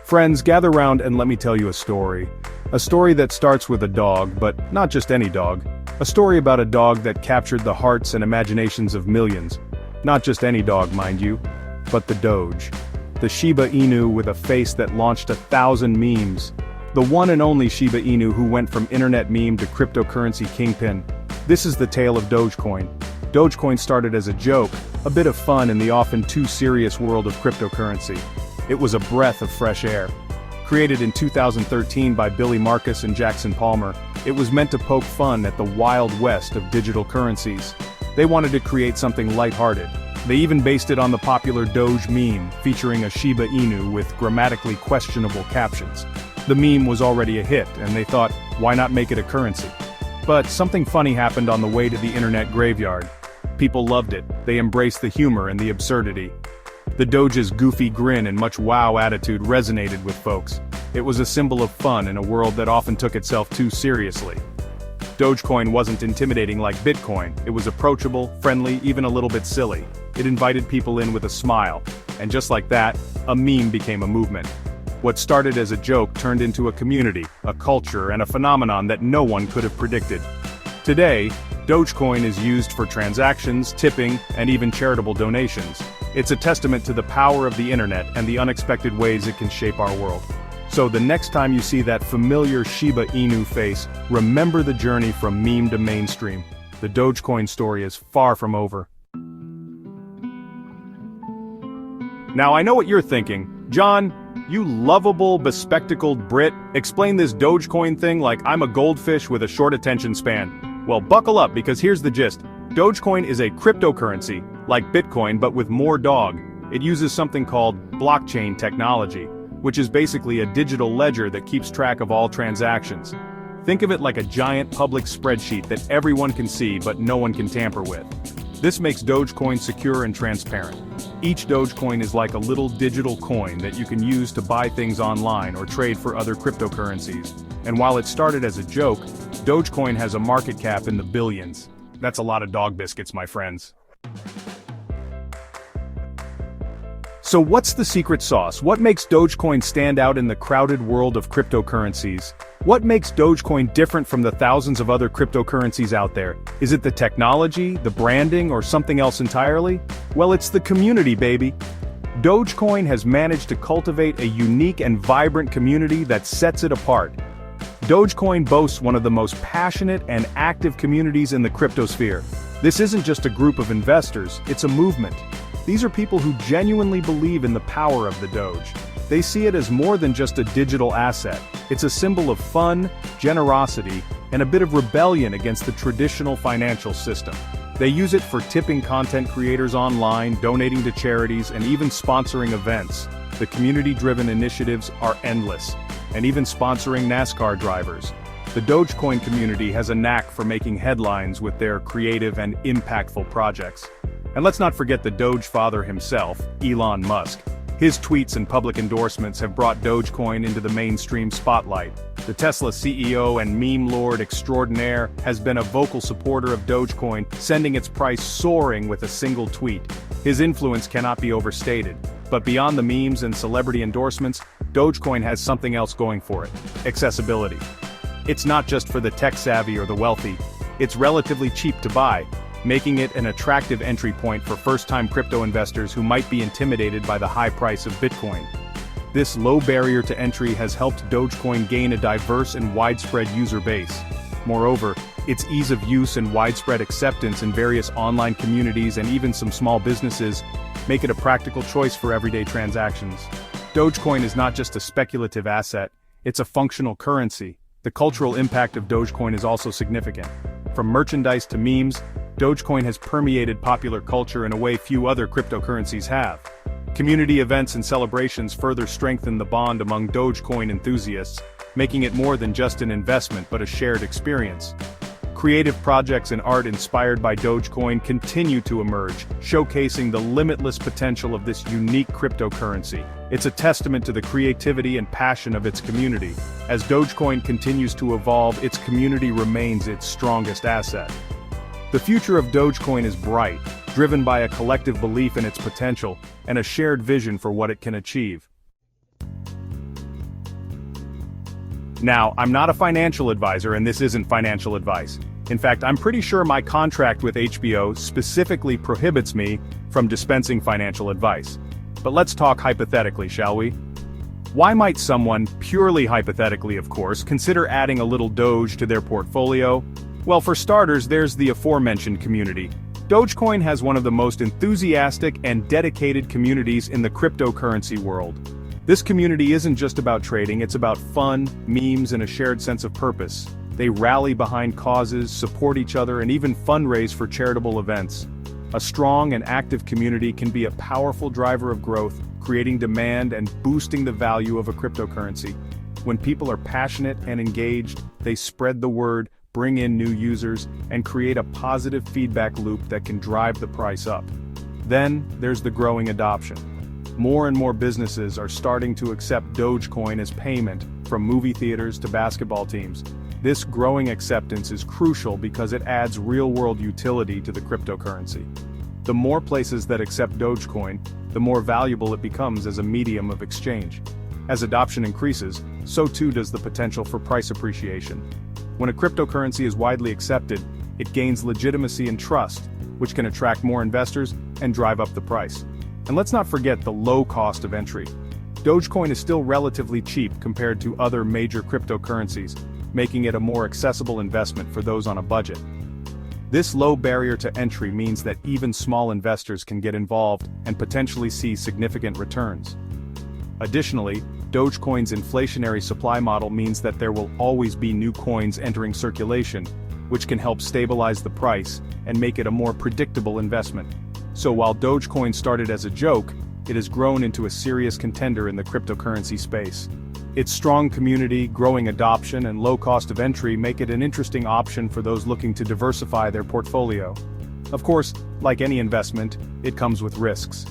Friends, gather round and let me tell you a story. A story that starts with a dog, but not just any dog. A story about a dog that captured the hearts and imaginations of millions. Not just any dog, mind you, but the Doge. The Shiba Inu with a face that launched 1,000 memes. The one and only Shiba Inu who went from internet meme to cryptocurrency kingpin. This is the tale of Dogecoin. Dogecoin started as a joke, a bit of fun in the often too serious world of cryptocurrency. It was a breath of fresh air. Created in 2013 by Billy Marcus and Jackson Palmer, it was meant to poke fun at the wild west of digital currencies. They wanted to create something lighthearted. They even based it on the popular Doge meme, featuring a Shiba Inu with grammatically questionable captions. The meme was already a hit, and they thought, why not make it a currency? But something funny happened on the way to the internet graveyard. People loved it, they embraced the humor and the absurdity. The Doge's goofy grin and much wow attitude resonated with folks. It was a symbol of fun in a world that often took itself too seriously. Dogecoin wasn't intimidating like Bitcoin, it was approachable, friendly, even a little bit silly. It invited people in with a smile, and just like that, a meme became a movement. What started as a joke turned into a community, a culture, and a phenomenon that no one could have predicted. Today, Dogecoin is used for transactions, tipping, and even charitable donations. It's a testament to the power of the internet and the unexpected ways it can shape our world. So the next time you see that familiar Shiba Inu face, remember the journey from meme to mainstream. The Dogecoin story is far from over. Now I know what you're thinking. John, you lovable, bespectacled Brit, explain this Dogecoin thing like I'm a goldfish with a short attention span. Well, buckle up because here's the gist. Dogecoin is a cryptocurrency, like Bitcoin but with more dog. It uses something called blockchain technology, which is basically a digital ledger that keeps track of all transactions. Think of it like a giant public spreadsheet that everyone can see but no one can tamper with. This makes Dogecoin secure and transparent. Each Dogecoin is like a little digital coin that you can use to buy things online or trade for other cryptocurrencies. And while it started as a joke, Dogecoin has a market cap in the billions. That's a lot of dog biscuits, my friends. So what's the secret sauce? What makes Dogecoin stand out in the crowded world of cryptocurrencies? What makes Dogecoin different from the thousands of other cryptocurrencies out there? Is it the technology, the branding, or something else entirely? Well, it's the community, baby. Dogecoin has managed to cultivate a unique and vibrant community that sets it apart. Dogecoin boasts one of the most passionate and active communities in the cryptosphere. This isn't just a group of investors, it's a movement. These are people who genuinely believe in the power of the Doge. They see it as more than just a digital asset. It's a symbol of fun, generosity, and a bit of rebellion against the traditional financial system. They use it for tipping content creators online, donating to charities, and even sponsoring events. The community-driven initiatives are endless, and even sponsoring NASCAR drivers. The Dogecoin community has a knack for making headlines with their creative and impactful projects. And let's not forget the Doge father himself, Elon Musk. His tweets and public endorsements have brought Dogecoin into the mainstream spotlight. The Tesla CEO and meme lord extraordinaire has been a vocal supporter of Dogecoin, sending its price soaring with a single tweet. His influence cannot be overstated. But beyond the memes and celebrity endorsements, Dogecoin has something else going for it: accessibility. It's not just for the tech-savvy or the wealthy. It's relatively cheap to buy, making it an attractive entry point for first-time crypto investors who might be intimidated by the high price of Bitcoin. This low barrier to entry has helped Dogecoin gain a diverse and widespread user base. Moreover, its ease of use and widespread acceptance in various online communities and even some small businesses make it a practical choice for everyday transactions. Dogecoin is not just a speculative asset, it's a functional currency. The cultural impact of Dogecoin is also significant. From merchandise to memes, Dogecoin has permeated popular culture in a way few other cryptocurrencies have. Community events and celebrations further strengthen the bond among Dogecoin enthusiasts, making it more than just an investment but a shared experience. Creative projects and art inspired by Dogecoin continue to emerge, showcasing the limitless potential of this unique cryptocurrency. It's a testament to the creativity and passion of its community. As Dogecoin continues to evolve, its community remains its strongest asset. The future of Dogecoin is bright, driven by a collective belief in its potential and a shared vision for what it can achieve. Now, I'm not a financial advisor and this isn't financial advice. In fact, I'm pretty sure my contract with HBO specifically prohibits me from dispensing financial advice. But let's talk hypothetically, shall we? Why might someone, purely hypothetically of course, consider adding a little Doge to their portfolio? Well, for starters, there's the aforementioned community. Dogecoin has one of the most enthusiastic and dedicated communities in the cryptocurrency world. This community isn't just about trading, it's about fun, memes, and a shared sense of purpose. They rally behind causes, support each other, and even fundraise for charitable events. A strong and active community can be a powerful driver of growth, creating demand and boosting the value of a cryptocurrency. When people are passionate and engaged, they spread the word, bring in new users, and create a positive feedback loop that can drive the price up. Then, there's the growing adoption. More and more businesses are starting to accept Dogecoin as payment, from movie theaters to basketball teams. This growing acceptance is crucial because it adds real-world utility to the cryptocurrency. The more places that accept Dogecoin, the more valuable it becomes as a medium of exchange. As adoption increases, so too does the potential for price appreciation. When a cryptocurrency is widely accepted, it gains legitimacy and trust, which can attract more investors and drive up the price. And let's not forget the low cost of entry. Dogecoin is still relatively cheap compared to other major cryptocurrencies, making it a more accessible investment for those on a budget. This low barrier to entry means that even small investors can get involved and potentially see significant returns. Additionally, Dogecoin's inflationary supply model means that there will always be new coins entering circulation, which can help stabilize the price and make it a more predictable investment. So while Dogecoin started as a joke, it has grown into a serious contender in the cryptocurrency space. Its strong community, growing adoption, and low cost of entry make it an interesting option for those looking to diversify their portfolio. Of course, like any investment, it comes with risks.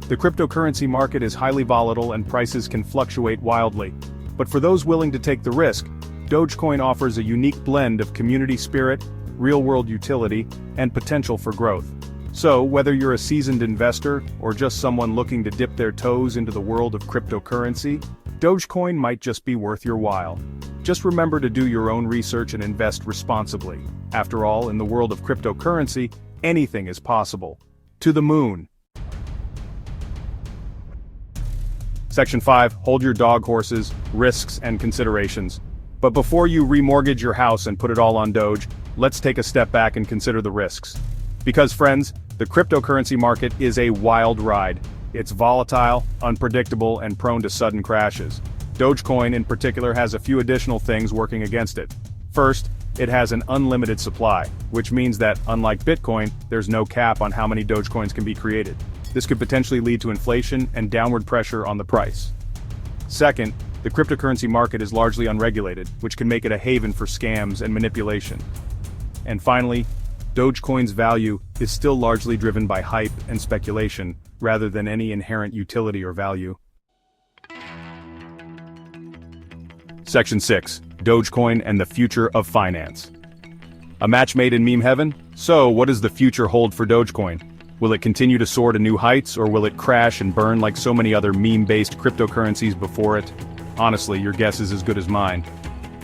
The cryptocurrency market is highly volatile and prices can fluctuate wildly. But for those willing to take the risk, Dogecoin offers a unique blend of community spirit, real-world utility, and potential for growth. So, whether you're a seasoned investor or just someone looking to dip their toes into the world of cryptocurrency, Dogecoin might just be worth your while. Just remember to do your own research and invest responsibly. After all, in the world of cryptocurrency, anything is possible. To the moon. Section 5, hold your dog horses, risks and considerations. But before you remortgage your house and put it all on Doge, let's take a step back and consider the risks. Because friends, the cryptocurrency market is a wild ride. It's volatile, unpredictable, and prone to sudden crashes. Dogecoin in particular has a few additional things working against it. First, it has an unlimited supply, which means that, unlike Bitcoin, there's no cap on how many Dogecoins can be created. This could potentially lead to inflation and downward pressure on the price. Second, the cryptocurrency market is largely unregulated, which can make it a haven for scams and manipulation. And finally, Dogecoin's value is still largely driven by hype and speculation, rather than any inherent utility or value. Section 6, Dogecoin and the future of finance. A match made in meme heaven? So, what does the future hold for Dogecoin? Will it continue to soar to new heights, or will it crash and burn like so many other meme-based cryptocurrencies before it? Honestly, your guess is as good as mine.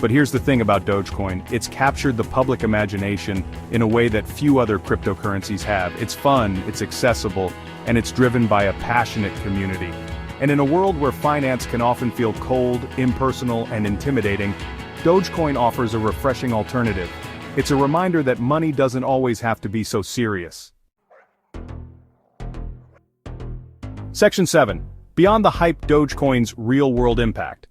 But here's the thing about Dogecoin, it's captured the public imagination in a way that few other cryptocurrencies have. It's fun, it's accessible, and it's driven by a passionate community. And in a world where finance can often feel cold, impersonal, and intimidating, Dogecoin offers a refreshing alternative. It's a reminder that money doesn't always have to be so serious. Section 7. Beyond the hype, Dogecoin's real-world impact.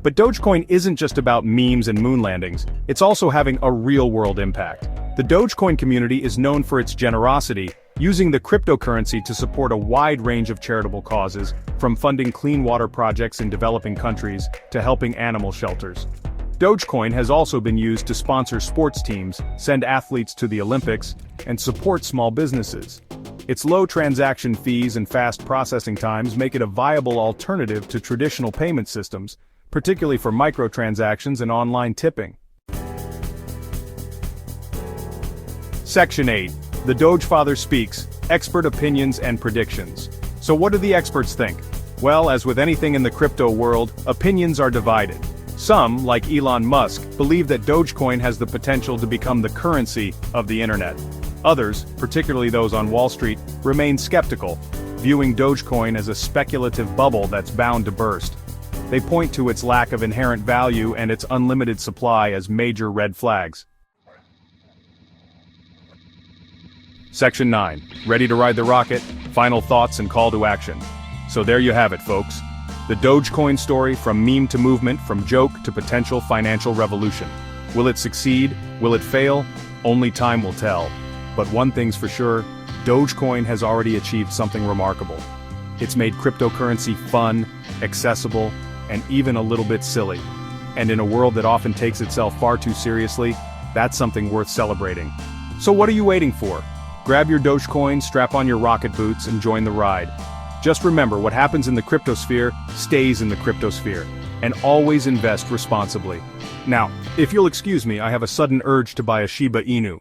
But Dogecoin isn't just about memes and moon landings, it's also having a real-world impact. The Dogecoin community is known for its generosity, using the cryptocurrency to support a wide range of charitable causes, from funding clean water projects in developing countries to helping animal shelters. Dogecoin has also been used to sponsor sports teams, send athletes to the Olympics, and support small businesses. Its low transaction fees and fast processing times make it a viable alternative to traditional payment systems, particularly for microtransactions and online tipping. Section 8. The Dogefather Speaks, Expert Opinions and Predictions. So what do the experts think? Well, as with anything in the crypto world, opinions are divided. Some, like Elon Musk, believe that Dogecoin has the potential to become the currency of the internet. Others, particularly those on Wall Street, remain skeptical, viewing Dogecoin as a speculative bubble that's bound to burst. They point to its lack of inherent value and its unlimited supply as major red flags. Section 9. Ready to ride the rocket? Final thoughts and call to action. So there you have it, folks. The Dogecoin story, from meme to movement, from joke to potential financial revolution. Will it succeed? Will it fail? Only time will tell. But one thing's for sure, Dogecoin has already achieved something remarkable. It's made cryptocurrency fun, accessible, and even a little bit silly. And in a world that often takes itself far too seriously, that's something worth celebrating. So what are you waiting for? Grab your Dogecoin, strap on your rocket boots, and join the ride. Just remember, what happens in the cryptosphere stays in the cryptosphere, and always invest responsibly. Now, if you'll excuse me, I have a sudden urge to buy a Shiba Inu.